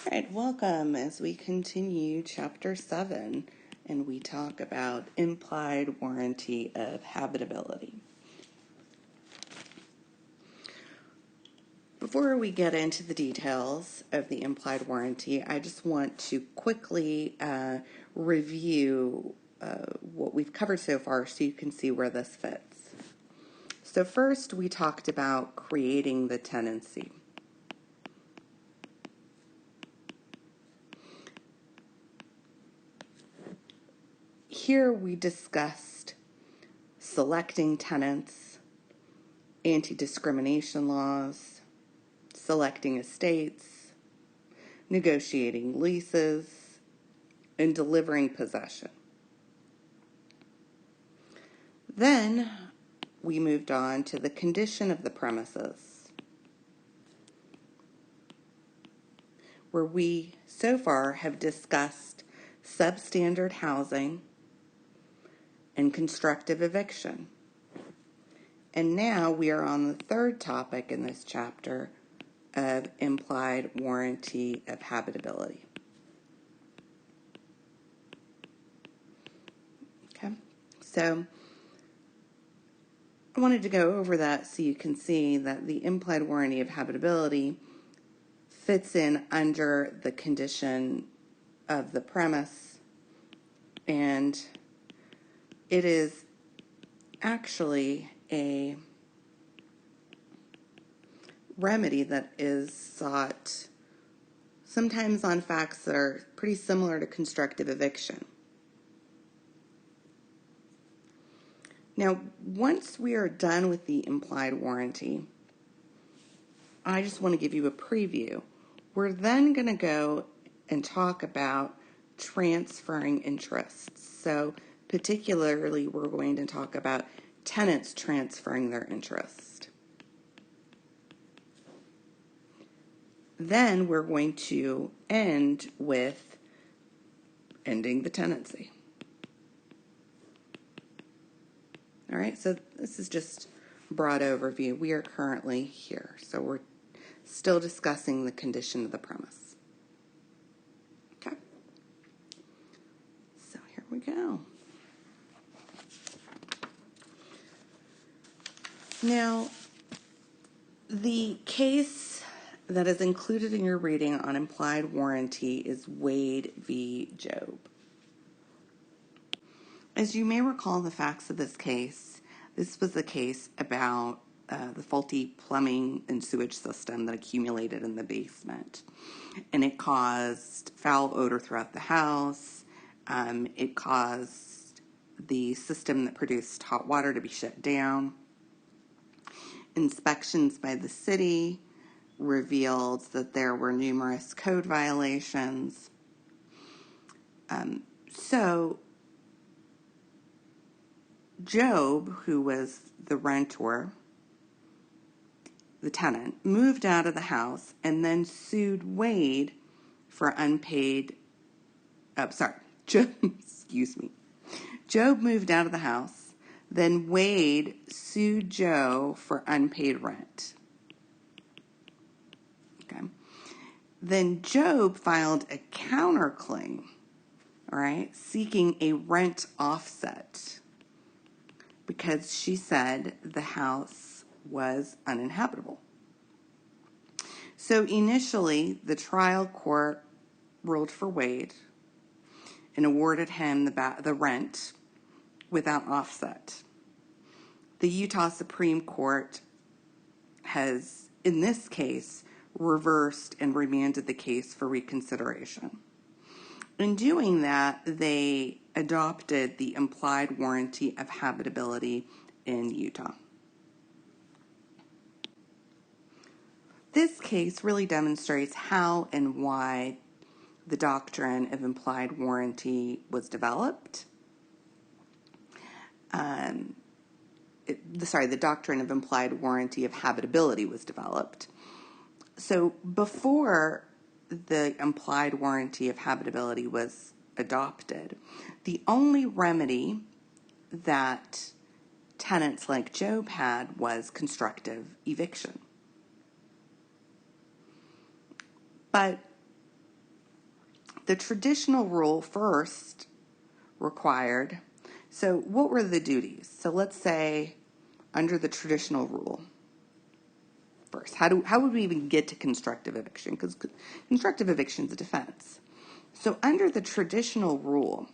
All right, welcome as we continue Chapter 7 and we talk about implied warranty of habitability. Before we get into the details of the implied warranty, I just want to quickly review what we've covered so far so you can see where this fits. So first, we talked about creating the tenancy. Here we discussed selecting tenants, anti-discrimination laws, selecting estates, negotiating leases, and delivering possession. Then we moved on to the condition of the premises, where we so far have discussed substandard housing and constructive eviction. And now we are on the third topic in this chapter of implied warranty of habitability. Okay, so I wanted to go over that so you can see that the implied warranty of habitability fits in under the condition of the premise, and it is actually a remedy that is sought sometimes on facts that are pretty similar to constructive eviction. Now, once we are done with the implied warranty, I just want to give you a preview. We're then going to go and talk about transferring interests. So, particularly, we're going to talk about tenants transferring their interest. Then we're going to end with ending the tenancy. All right, so this is just a broad overview. We are currently here, so we're still discussing the condition of the premise. Okay, so here we go. Now, the case that is included in your reading on implied warranty is Wade v. Job. As you may recall the facts of this case, this was a case about the faulty plumbing and sewage system that accumulated in the basement. And it caused foul odor throughout the house. It caused the system that produced hot water to be shut down. Inspections by the city revealed that there were numerous code violations. So Job, who was the renter, the tenant, moved out of the house and then sued Wade for unpaid, Job moved out of the house, then Wade sued Joe for unpaid rent. Okay. Then Job filed a counterclaim, all right, seeking a rent offset because she said the house was uninhabitable. So initially, the trial court ruled for Wade and awarded him the rent without offset. The Utah Supreme Court has, in this case, reversed and remanded the case for reconsideration. In doing that, they adopted the implied warranty of habitability in Utah. This case really demonstrates how and why the doctrine of implied warranty was developed. The doctrine of implied warranty of habitability was developed. So before the implied warranty of habitability was adopted, the only remedy that tenants like Job had was constructive eviction. But The traditional rule first required, so what were the duties? So let's say under the traditional rule first, how would we even get to constructive eviction? Because constructive eviction is a defense. So under the traditional rule,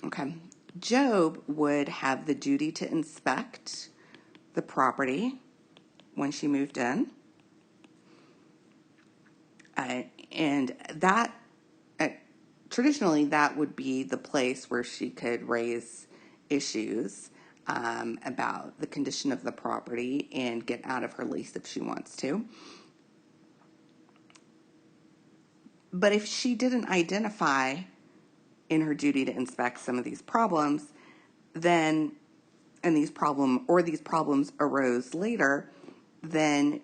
okay, Job would have the duty to inspect the property when she moved in. And that, traditionally, that would be the place where she could raise issues about the condition of the property and get out of her lease if she wants to. But if she didn't identify in her duty to inspect some of these problems, then, and these problems arose later, then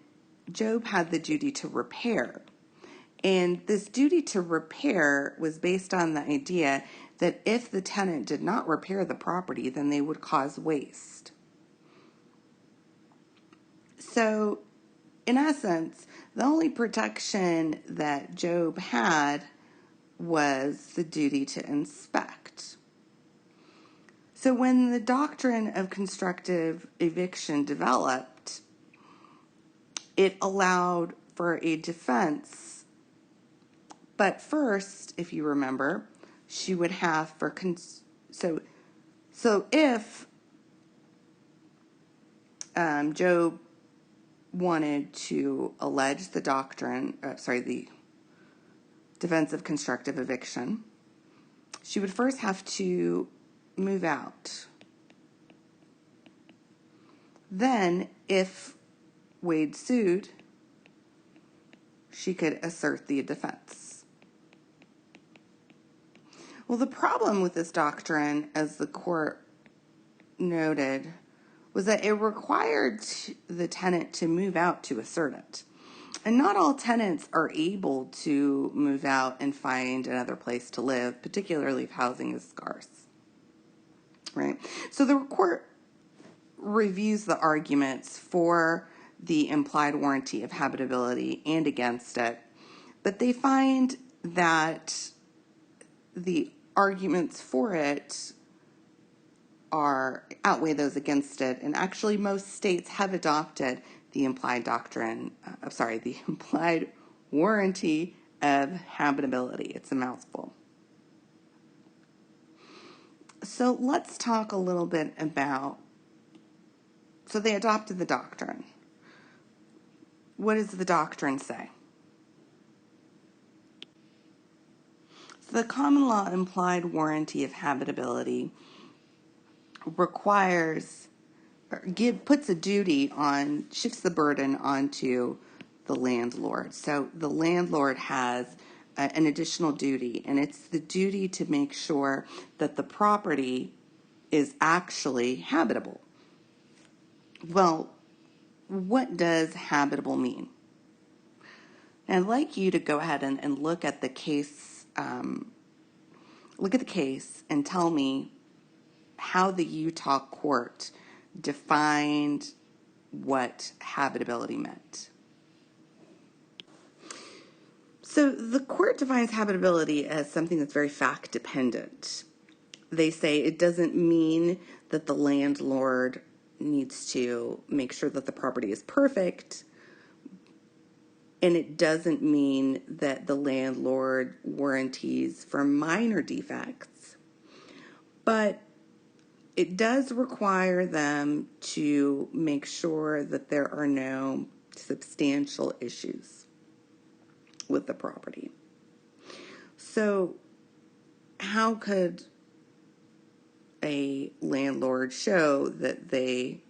Job had the duty to repair. And this duty to repair was based on the idea that if the tenant did not repair the property, then they would cause waste. So, in essence, the only protection that Job had was the duty to inspect. So when the doctrine of constructive eviction developed, it allowed for a defense. But first, if you remember, she would have for so if Job wanted to allege the the defense of constructive eviction, she would first have to move out. Then, if Wade sued, she could assert the defense. Well, the problem with this doctrine, as the court noted, was that it required the tenant to move out to assert it. And not all tenants are able to move out and find another place to live, particularly if housing is scarce. Right? So the court reviews the arguments for the implied warranty of habitability and against it, but they find that the arguments for it outweigh those against it, and actually most states have adopted the implied the implied warranty of habitability. It's a mouthful. So let's talk a little bit about, so they adopted the doctrine. What does the doctrine say? The common law implied warranty of habitability puts a duty on, shifts the burden onto the landlord. So the landlord has an additional duty, and it's the duty to make sure that the property is actually habitable. Well, what does habitable mean? And I'd like you to go ahead and look at the case. Look at the case and tell me how the Utah court defined what habitability meant. So the court defines habitability as something that's very fact dependent. They say it doesn't mean that the landlord needs to make sure that the property is perfect, and it doesn't mean that the landlord warranties for minor defects, but it does require them to make sure that there are no substantial issues with the property. So how could a landlord show that they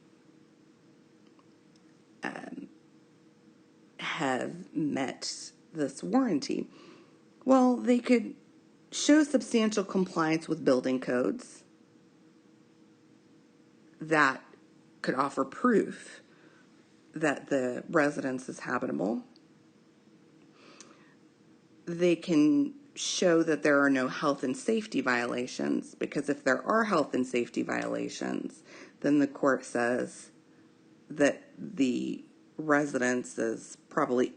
have met this warranty? Well, they could show substantial compliance with building codes that could offer proof that the residence is habitable. They can show that there are no health and safety violations, because if there are health and safety violations, then the court says that the residence is probably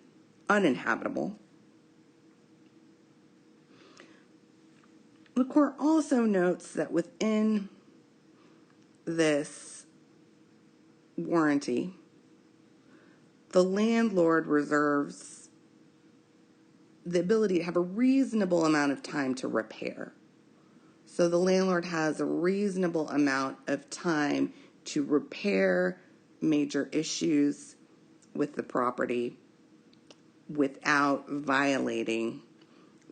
uninhabitable. The court also notes that within this warranty, the landlord reserves the ability to have a reasonable amount of time to repair. So the landlord has a reasonable amount of time to repair major issues with the property without violating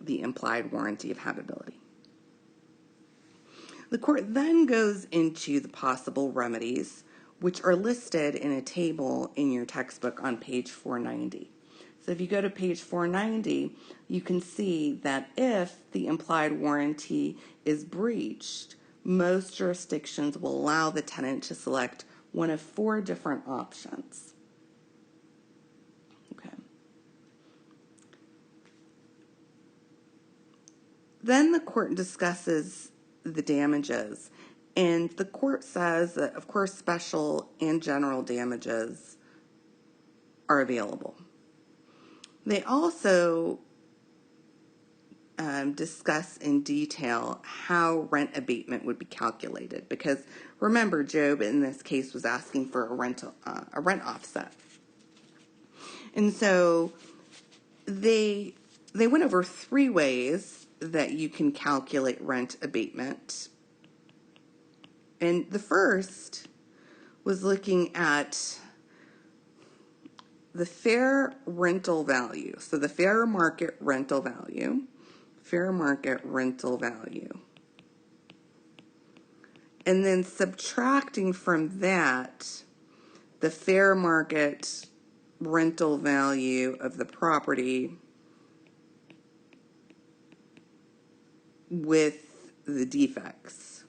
the implied warranty of habitability. The court then goes into the possible remedies, which are listed in a table in your textbook on page 490. So if you go to page 490, you can see that if the implied warranty is breached, most jurisdictions will allow the tenant to select one of 4 different options. Okay. Then the court discusses the damages, and the court says that, of course, special and general damages are available. They also discuss in detail how rent abatement would be calculated, because remember, Job in this case was asking for a rent offset, and so they went over 3 ways that you can calculate rent abatement. And the first was looking at the fair rental value. So the fair market rental value. And then subtracting from that the fair market rental value of the property with the defects.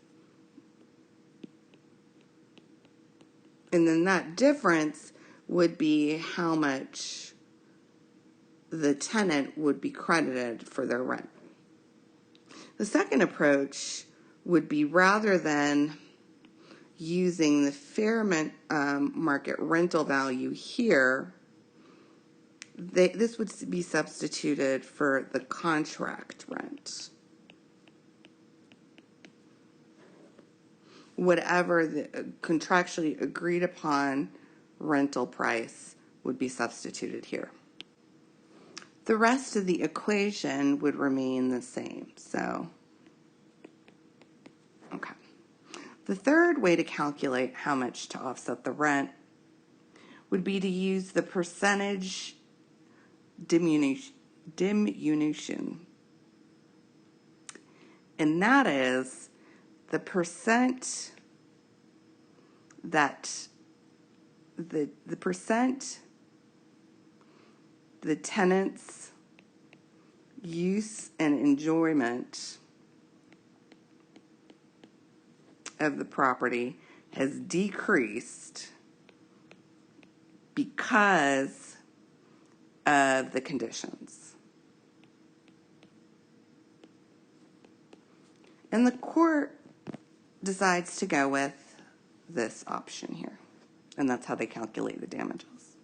And then that difference would be how much the tenant would be credited for their rent. The second approach would be, rather than using the fair market rental value here, this would be substituted for the contract rent. Whatever the contractually agreed upon rental price would be substituted here. The rest of the equation would remain the same. So, okay. The third way to calculate how much to offset the rent would be to use the percentage diminution. And that is the percent that the percent the tenant's use and enjoyment of the property has decreased because of the conditions. And the court decides to go with this option here. And that's how they calculate the damages.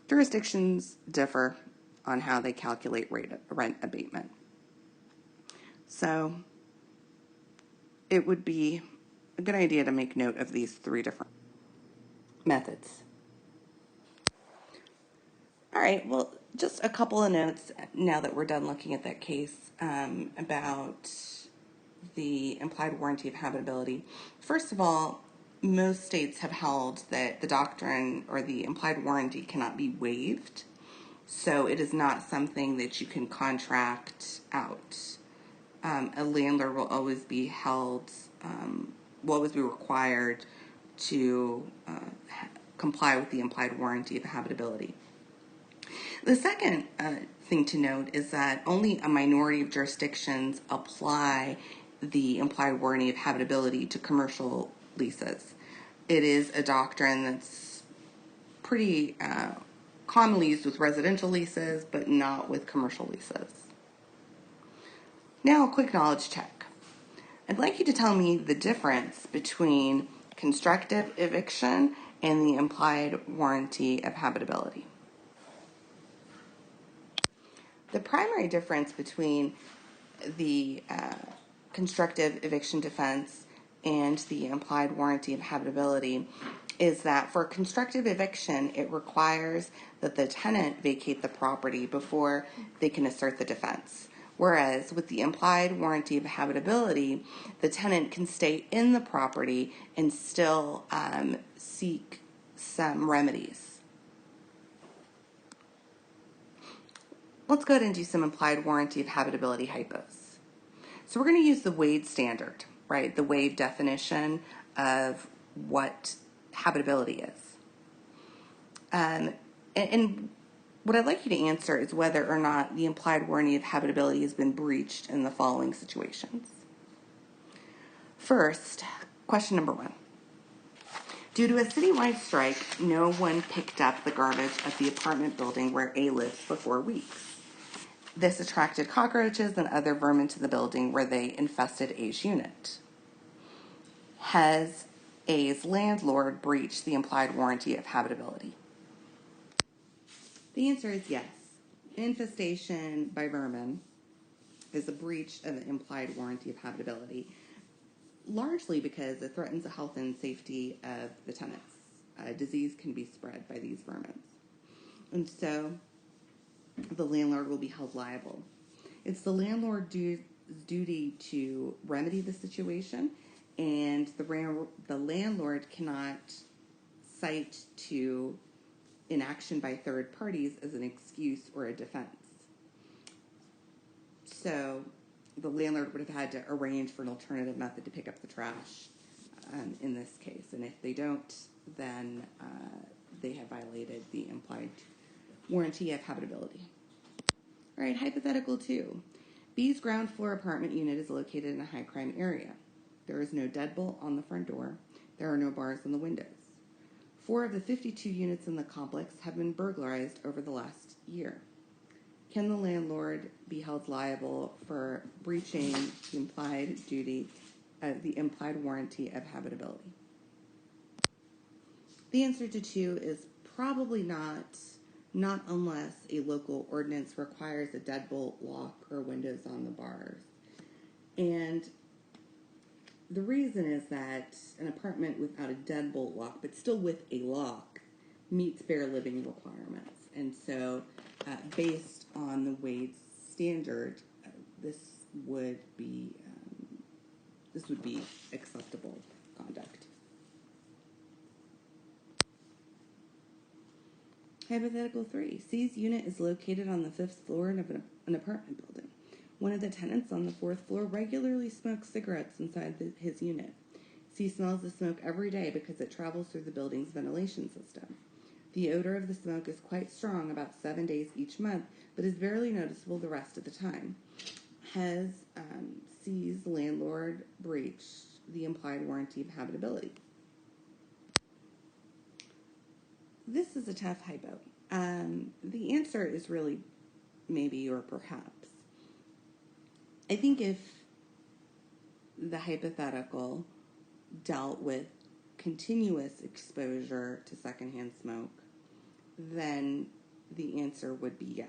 Jurisdictions differ on how they calculate rent abatement. So it would be a good idea to make note of these 3 different methods. All right, well, just a couple of notes now that we're done looking at that case about the implied warranty of habitability. First of all, most states have held that the doctrine or the implied warranty cannot be waived, so it is not something that you can contract out. A landlord will always be will always be required to comply with the implied warranty of habitability. The second thing to note is that only a minority of jurisdictions apply the implied warranty of habitability to commercial leases. It is a doctrine that's pretty commonly used with residential leases, but not with commercial leases. Now, a quick knowledge check. I'd like you to tell me the difference between constructive eviction and the implied warranty of habitability. The primary difference between the constructive eviction defense and the implied warranty of habitability is that for constructive eviction, it requires that the tenant vacate the property before they can assert the defense. Whereas with the implied warranty of habitability, the tenant can stay in the property and still seek some remedies. Let's go ahead and do some implied warranty of habitability hypos. So we're going to use the Wade standard, right? The Wade definition of what habitability is. And what I'd like you to answer is whether or not the implied warranty of habitability has been breached in the following situations. First, question number 1. Due to a citywide strike, no one picked up the garbage at the apartment building where A lived for 4 weeks. This attracted cockroaches and other vermin to the building where they infested A's unit. Has A's landlord breached the implied warranty of habitability? The answer is yes. Infestation by vermin is a breach of the implied warranty of habitability, largely because it threatens the health and safety of the tenants. Disease can be spread by these vermin. And so the landlord will be held liable. It's the landlord's duty to remedy the situation, and the landlord cannot cite to inaction by third parties as an excuse or a defense. So the landlord would have had to arrange for an alternative method to pick up the trash in this case. And if they don't, then they have violated the implied warranty of habitability. All right, hypothetical 2. B's ground floor apartment unit is located in a high crime area. There is no deadbolt on the front door. There are no bars on the windows. 4 of the 52 units in the complex have been burglarized over the last year. Can the landlord be held liable for breaching the implied warranty of habitability? The answer to 2 is probably not unless a local ordinance requires a deadbolt, lock, or windows on the bars. And the reason is that an apartment without a deadbolt lock, but still with a lock, meets bare living requirements. And so, based on the Wade standard, this would be acceptable conduct. Hypothetical 3. C's unit is located on the 5th floor of an apartment building. One of the tenants on the 4th floor regularly smokes cigarettes inside his unit. C smells the smoke every day because it travels through the building's ventilation system. The odor of the smoke is quite strong about 7 days each month, but is barely noticeable the rest of the time. Has C's landlord breached the implied warranty of habitability? This is a tough hypo. The answer is really maybe or perhaps. I think if the hypothetical dealt with continuous exposure to secondhand smoke, then the answer would be yes.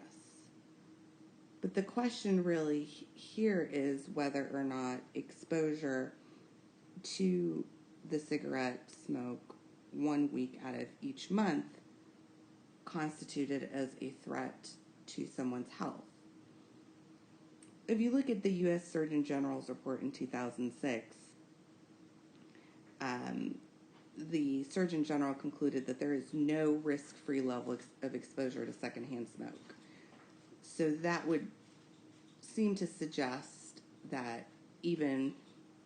But the question really here is whether or not exposure to the cigarette smoke 1 week out of each month constituted as a threat to someone's health. If you look at the U.S. Surgeon General's report in 2006, the Surgeon General concluded that there is no risk-free level of exposure to secondhand smoke. So that would seem to suggest that even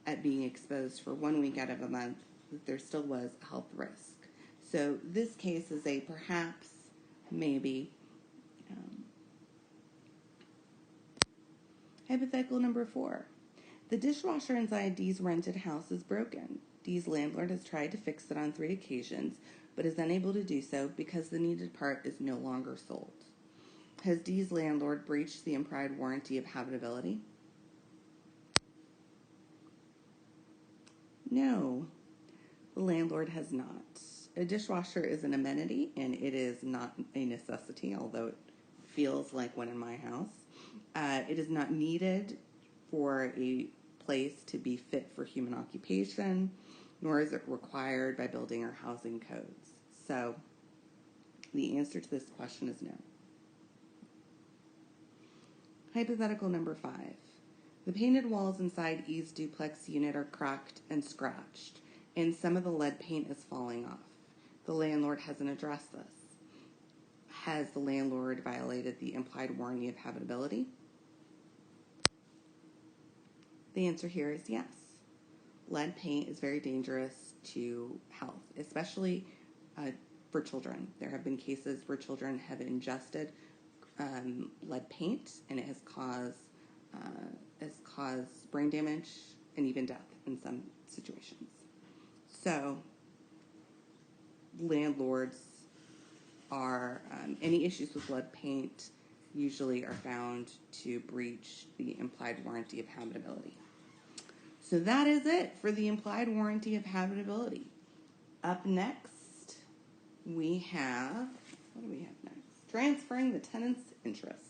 at being exposed for 1 week out of a month, that there still was a health risk. So this case is a perhaps, maybe. Hypothetical number 4. The dishwasher inside Dee's rented house is broken. Dee's landlord has tried to fix it on 3 occasions, but is unable to do so because the needed part is no longer sold. Has Dee's landlord breached the implied warranty of habitability? No, the landlord has not. A dishwasher is an amenity, and it is not a necessity, although it feels like one in my house. It is not needed for a place to be fit for human occupation, nor is it required by building or housing codes. So the answer to this question is no. Hypothetical number 5. The painted walls inside E's duplex unit are cracked and scratched, and some of the lead paint is falling off. The landlord hasn't addressed this. Has the landlord violated the implied warranty of habitability? The answer here is yes. Lead paint is very dangerous to health, especially for children. There have been cases where children have ingested lead paint, and it has caused brain damage and even death in some situations. So landlords are, any issues with lead paint usually are found to breach the implied warranty of habitability. So that is it for the implied warranty of habitability. Up next, we have, what do we have next? Transferring the tenant's interest.